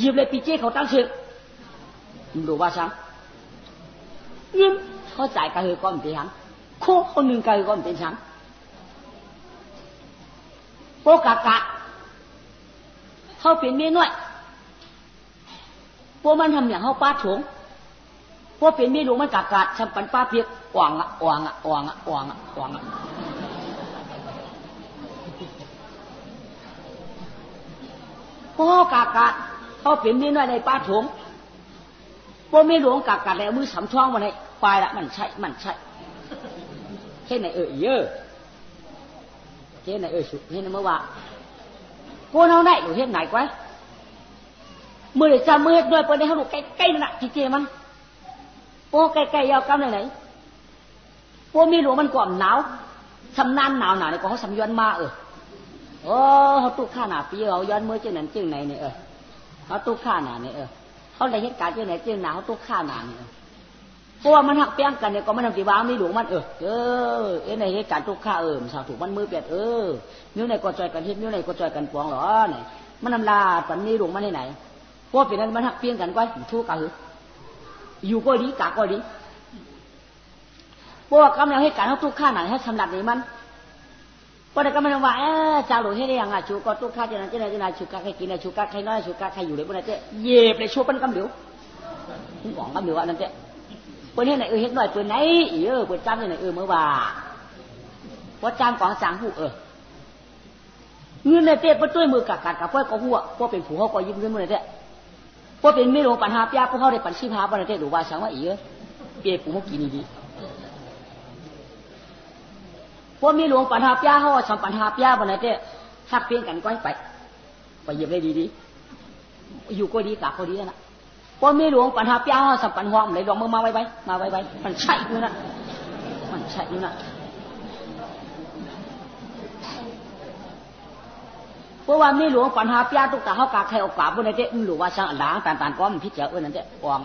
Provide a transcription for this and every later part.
dịp lại bị chếtเขาตั้งเชิงดูว่าช้างเงินเขาจ่ายกระหือก้อนเป็นช้างโคคนหนึ่งกระหือก้อนเป็นช้างโปกะกะเขาเป็นเมียน้อยพวกมันทำอย่างเขาป้าโฉงพวกเป็นเมียหลวงมันกะกะทำปันป้าเปียกอ่วงอ่ะอ่วงอ่ะอ่วงอ่ะอ่วงอ่ะอ่วงอ่ะพวกกะกะเขาเป็นเมียน้อยในป้าโฉงพวกเมียหลวงกะกะแล้วมือสำช่องมาในปลายละมันใช่เห็นไหนเยอะเห็นไหนสุดเห็นไหนเมื่อวานพวกเราได้หรือเห็นไหนกว่ามือเดี๋ยวจะมือด้วยเปิดได้เขาดูใกล้ๆนั่นแหละจีเจมันพวกใกล้ๆยาวกำไหนพวกมีหลวงมันก่อนหนาวทำนานหนาวเนี่ยก็เขาสำย้อนมาโอ้เขาตุกข้าหนาปีเขาย้อนมือเจ้านั้นเจ้าไหนเนี่ยเขาตุกข้าหนาเนี่ยเขาได้เหตุการณ์เจ้าไหนเจ้าหนาเขาตุกข้าหนาเนี่ยเพราะว่ามันหักเปี้ยงกันเนี่ยก็มันทำจีบ้ามีหลวงมันในเหตุการณ์ตุกข้ามันสาวถูกมันมือเปียดนิ้วไหนก็จอยกันเฮ็ดนิ้วไหนก็จอยกันปวงหรอเนี่ยมันนำลาปันนี้หลวงมันที่ไหนเพราะเป็นนั้นมันหักเปี้ยงกันไว้ทุกข์กันอยู่ก็ดีกะก็ดีเพราะว่ากำลังเหตุการณ์เขาตุกข้าหนาให้สำหรับนี้มันพอได้ก็มันว่าจ่าหลวงให้ได้ยังชูก็ตุกข้าเจ้านั้นเจ้าไหนชูกะใครกินชูกะใครน้อยชูกะใครอยู่เลยพวกนั้นเจ้เย็บเลยชูเป็นกำเดียวถึงหวังกำเดียวอันนั้นเจ้เปิดให้ไหนเฮ็ดหน่อยเปิดไหนเปิดจ้ำให้ไหนเมื่อว่าว่าจ้ำกองจางหูเงินในเต้เปิดด้วยมือกัดกับพวกก็หัวพวกเป็นผู้เขาก็ยิ้มเงินมือในเต้พวกเป็นไม่หลงปัญหาปียพวกเขาได้ปัญชีพาปัญหาเต้ดูว่าช่างว่าเปียผู้เขากินดีพวกไม่หลงปัญหาปียเขาว่าช่างปัญหาปียปัญหาเต้ทักเพี้ยนกันก้อยไปเยี่ยมได้ดีอยู่ก็ดีกะก็ดีนะพอมีหลวงปัญหาเปียเขาสัมปันห้องไหนลองมาไว้มันใช่อยู่นะเพราะว่ามีหลวงปัญหาเปียตุกตาเขากาใครเอากาบนในเจ้หลวงว่าช่างล้างต่างๆก้อนพิจารณานั่นเจ้วาง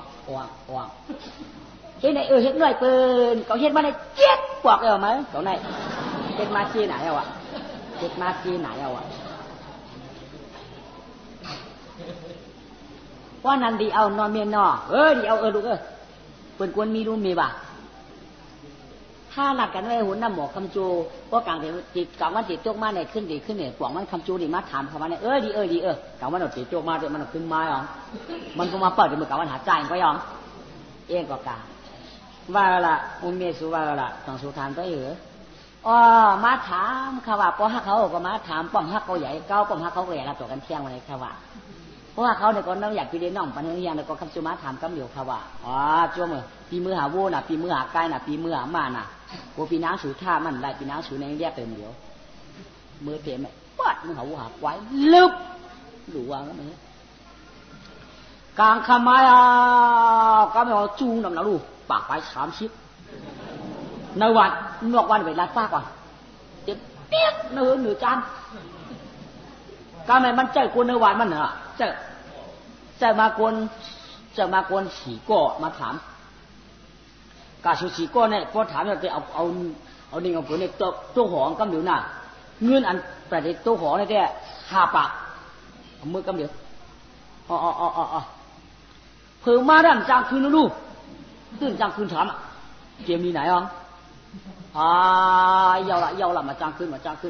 เห็นไหนเห็นหน่อยเปินเขาเห็นมาในเจี๊ยบกวาดเลยไหมเขาไหนเห็นมาจีไหนเอาเห็นมาจีไหนเอาว่านั่นดีเอานอนเมียนนอดีเอาลูกเปิ่นกวนมีรู้มีบ่าถ้าหลักกันไว้หุ่นน้ำหมอกคำจูว่ากลางเดี๋ยวติดกลางวันติดโจกมาเนี่ยขึ้นเนี่ยปวงมันคำจูดีมาถามเขาว่าเนี่ยดีกลางวันเราติดโจกมาด้วยมันขึ้นมาหรอมันก็มาเปิดเดี๋ยวมันกลางวันหาใจก็ยอมก็กาว่าละอุ้มเมสุว่าละต้องสุธานก็มาถามเขาว่าป้อฮักเขาก็มาถามป้อมฮักเขาใหญ่เก้าป้อมฮักเขาก็ใหญ่รับตัวกันเที่ยงวันนี้เขาว่าเพราะว่าเขาเนี่ยก็น้องอยากไปเรียนน้องปัญญาเนี่ยก็คำจุมาถามกำเหลียวเขาว่าจ้วมือปีมือหาวูน่ะปีมือหาไก่น่ะปีมือหามาน่ะโอ้ปีน้ำสูท่ามันได้ปีน้ำสูในเรียกเต็มเหลียวมือเต็มไหมปัดมือหาวูหาไว้ลึกหลวงก็มือกลางขมายก็ไม่เอาจูนำหนาลูกปากไป30ในวันนอกวันไปลาดฟ้าก่อนเจ็บเปี้ยเนื้อจานก็ไม่มันใจกวนในวันมันเหรอจะมากวนสีก้อมาถามกาสุสีก้อเนี่ยพอถามเราจะเอาดิ่งเอาเปลือกเนี่ยตัวหองกำเดียวน่ะเงื่อนอันประเดี๋ยวตัวหองเนี่ย5 ปากมือกำเดียวเพิ่มมาด้านจางคืนนะลูกตื่นจางคืนถามเกมนี้ไหนอ่ะยาวละมาจางคืน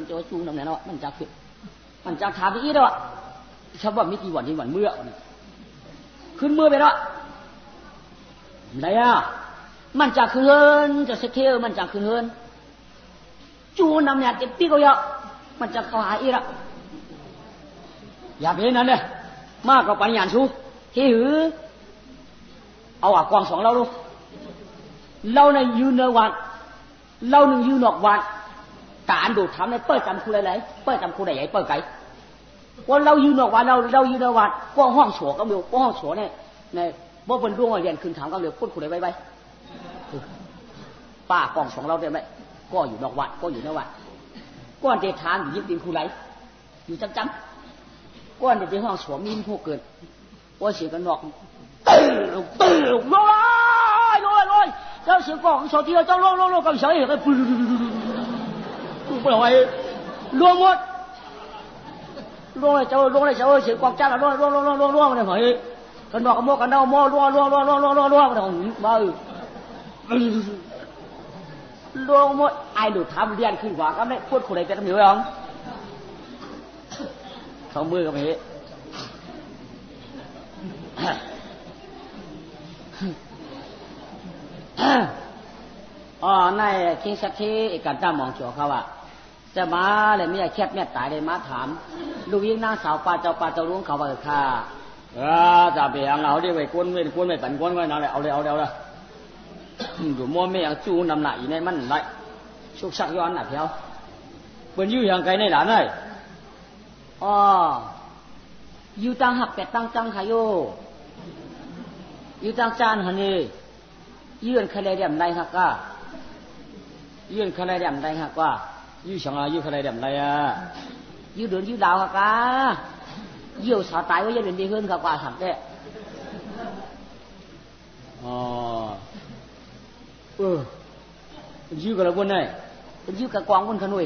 จะว่าจูงน้ำไหนเนาะมันจางคืนมันจางถามที่อีด้วยชาวบ้านมีกี่วันที่วันเมื่อขึ้นเมื่อไปแล้วไหนมันจางคืนจะเซ็ตเทลมันจางคืนจูงน้ำเนี่ยเจ็บปีก็เยอะมันจะเข้าหาอีละอย่าเป็นนั้นเลยมากกว่าปัญญาชูที่หือเอากอง2เราดูเราในยืนเนื้อวันเราหนึ่งยืนนอกวันการดูทำในเปิดจำคู่อะไรเปิดจำคู่ไหนใหญ่เปิดไก่ว่าเรายืนนอกวันเรายืนเนื้อวันก้องห้องโฉก็มีก้องห้องโฉเนี่ยบ่เป็นดวงเรียนคืนถามก็เร็วพูดคู่ไหนไปป้ากอง2เราได้ไหมก็อยู่นอกวันก็อยู่เนื้อวันก้อนเดชทานอยู่ยิ่งตีนคู่ไหนอยู่จังก้อนเดชห้องโฉมีนผู้เกินว่าเสียกันนอกตื่นลอยเจ้าเสียงกองสองทีเจ้าโลกับเสียงเห็นกันปุ๊บไปรวม ล่วงเลยเจ้าล่วงเลยเจ้าเสียงกองจ้าล่วงเลยหอยกันบอกกันโมกันเดาโมล่วงมันของบ้าล่วงหมดไอ้ดูทำเรียนขึ้นกว่าก็ไม่พูดคนใดจะทำอยู่หรอเขามือกับเหอ๋อในคิงสักทีกันจ้ามองชัวเขาว่าจะมาเลยไม่ใช่แคบแม่ตายเลยมาถามลูกยิ่งนางสาวปลาเจ้าลุงเขาว่าข้าจะไปหางเอาดิไปกวนไม่ปั่นกวนไว้นั่นแหละเอาเลยดูมัวไม่อยากจูนำหนักอีในมันไรชุกชักย้อนหนักเท้าเป็นยื้ออย่างไกลในหลานเลยอ๋ออยู่ตั้งหักเป็ดตั้งจังขยโยอยู่ตั้งจานหันนี่ยื่นคะแนนเดียมไรฮักก้ายื่นคะแนนเดียมไรฮักว่ายื่นช่างยื่นคะแนนเดียมไรยื่นเดินยื่นดาวฮักก้ายื่นสาวตายว่ายื่นเดินดีขึ้นฮักว่าสักแก่อ๋อยื่นกับเราบนไหนยื่นกับกวางบนขนุย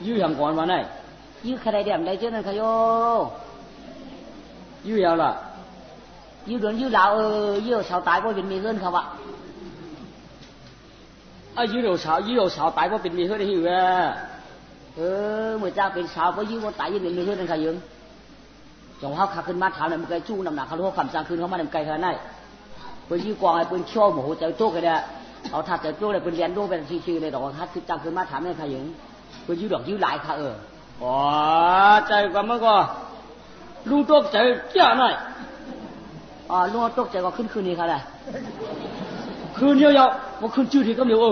ยื่นอย่างก่อนมาไหนยื่นคะแนนเดียมไรเจ้านั่นขยโยยื่นยาวล่ะยื่นเดินยื่นดาวยื่นสาวตายว่าเป็นมีเงินเขาวะยื่นสาวตายว่าเป็นมีเงินได้หิวเมื่อเจ้าเป็นสาวเพราะยื่นว่าตายยื่นเป็นมีเงินนั่นใครยืมจงเขาขับขึ้นมาถามเลยมันไกลจู้น้ำหนักเขาเขาคำสั่งคืนเขามาในไกลขนาดไหนเพื่อยื่นกวางไอ้ปืนเชี่ยวหมูใจโจ๊กกันเนี่ยเอาทัดใจโจ๊กเลยเป็นเรียนดูเป็นชีเลยดอกทัดคือจังขึ้นมาถามใครยืมเพื่อยื่นดอกยื่นหลายค่ะอ๋อใจกว่าเมื่อก่อนลุงโจ๊กใจเจ้าหน่อยลุงตกใจก็ขึ้นคืนนี้ค่ะเลยคืนเยอะๆว่าคืนชื่อที่ก็เดียว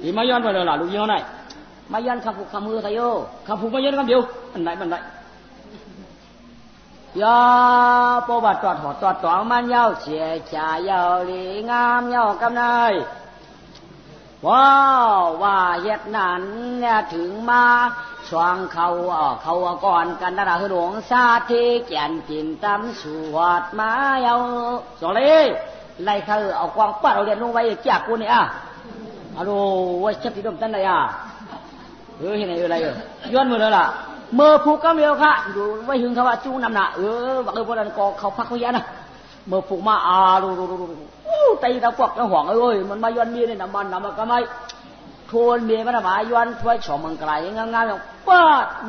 อีมาย้อนไปเลยล่ะลูกย้อนไหนมาย้อนคำผูกคำมือใครโย่คำผูกมาย้อนคำเดียวมันไหนยาโปบัดตอดหอตอดตองมันเย้าเสียชาเย้าลีงามเย้ากำไนว้าวว่าเฮ็ดนั้นเนี่ยถึงมาช่วงเขาก่อนกันนะหลวงซาที่แก่นกินตำสวดมาเย้าสองเลยไล่เขาเอากวางป้าเราเรียนลงไว้จากกูนี่ฮัลโหลว่าชับที่ดมตั้งไหนเห็นอะไรย้อนมือเลยล่ะเมื่อผูกก็เมียวค่ะดูไว้หึงเขาว่าจู้นำหนักบังพวกนั้นก็เขาพักเขาแย่นะเมื่อผูกมาดูตีตะกวักตะห่วงมันมาย้อนมีในน้ำมันก็ไม่ทวนเมียมันมาย้อนถ้วยฉ่อมังไกลงามๆอย่างป้า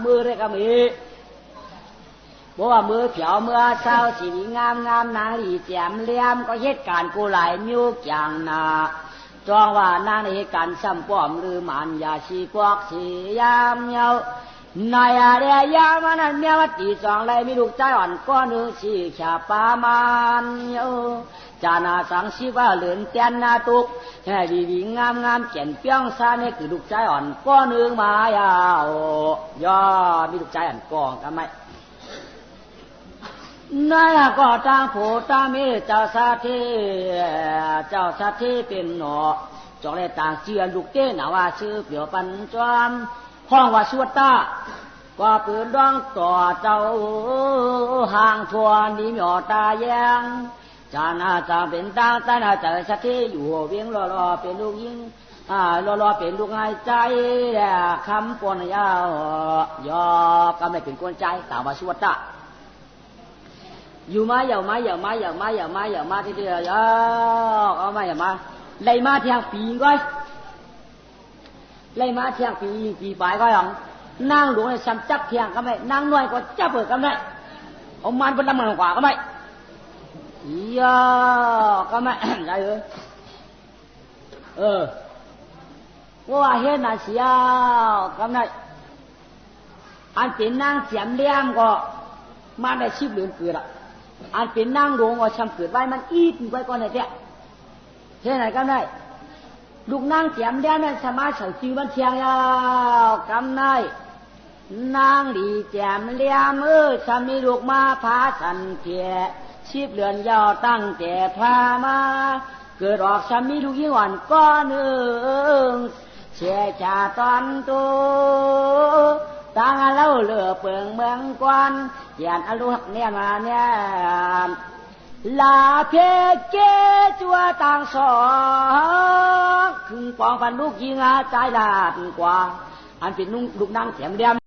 มือเลยก็มีบอกว่ามือเขียวเมื่อเช้าสีงามนางหลีแจ่มเลี้ยมก็เหตุการณ์กูหลายนิ้วอย่างนาจองว่านางในเหตุการณ์ซ้ำป้อมหรือมันยาชีพวกสียามเยานายเดียยามันนั่นเมียวัดตีสองเลยมีลูกใจอ่อนก้อนหนึ่งสีขาวปามันจานาสังชีว่าเหลือนเตียนนาตุกแห่ดีงามเขียนเปี้ยงซาเนี่ยคือลูกใจอ่อนก้อนหนึ่งมายาวย่อมีลูกใจอ่อนกองกันไหมนายก็จ้างผู้ตามีเจ้าสาธิเป็นหนอจอกเลยต่างเจียนลูกเต้นว่าชื่อเปียวปันจอมห้องว่าสวดตาก็ปืนดวงต่อเจ้าห่างทวนนี้หยอตาแยงจานาจาเป็นตาตานาเจอสักทีอยู่เวียงรอเป็นลูกยิงรอเป็นลูกหายใจคำปนยาวยอก็ไม่เป็นกวนใจต่างว่าสวดตาอยู่มาอย่ามาที่เดียวเอามาอย่ามาไล่มาเที่ยงปีก้อยไล่มาเที่ยงปีปลายก้อยหรอนั่งหลวงในซ้ำจับเที่ยงก็ไม่นั่งน้อยก็จับเปิดก็ไม่เอามันเป็นลำมันกว่าก็ไม่ก็ไม่ได้ว่าเฮ็ดน่ะเสียก็ไม่อันเป็นนางเสียมเลี้ยมก็มาได้ชีพเหลืองเกิดอันเป็นนางหลวงก็ช้ำเกิดไว้มันอีดไว้ก่อนเนี่ยเท่ไหนก็ได้ลูกนางเสียมเลี้ยมนั่นสมาสังจีมันเทียงยาวกำได้นางดีแจ่มเลี้ยมจะมีลูกมาพาสันเพียชีพเลือนยาวตั้งแต่พามาเกิดออกจะมีลูกยิ่งอ่อนก้อนหนึ่งเสียชาตอนตัวต่างเล่าเลือเปลืองเมืองกวนยันอรุณเนี่ยมาเนี่ย ลาเพเกจัวต่างสองคึงปองพันลูกยิงอาใจลาดกว่าอันเป็นนุ่งลูกนางแถมเดียม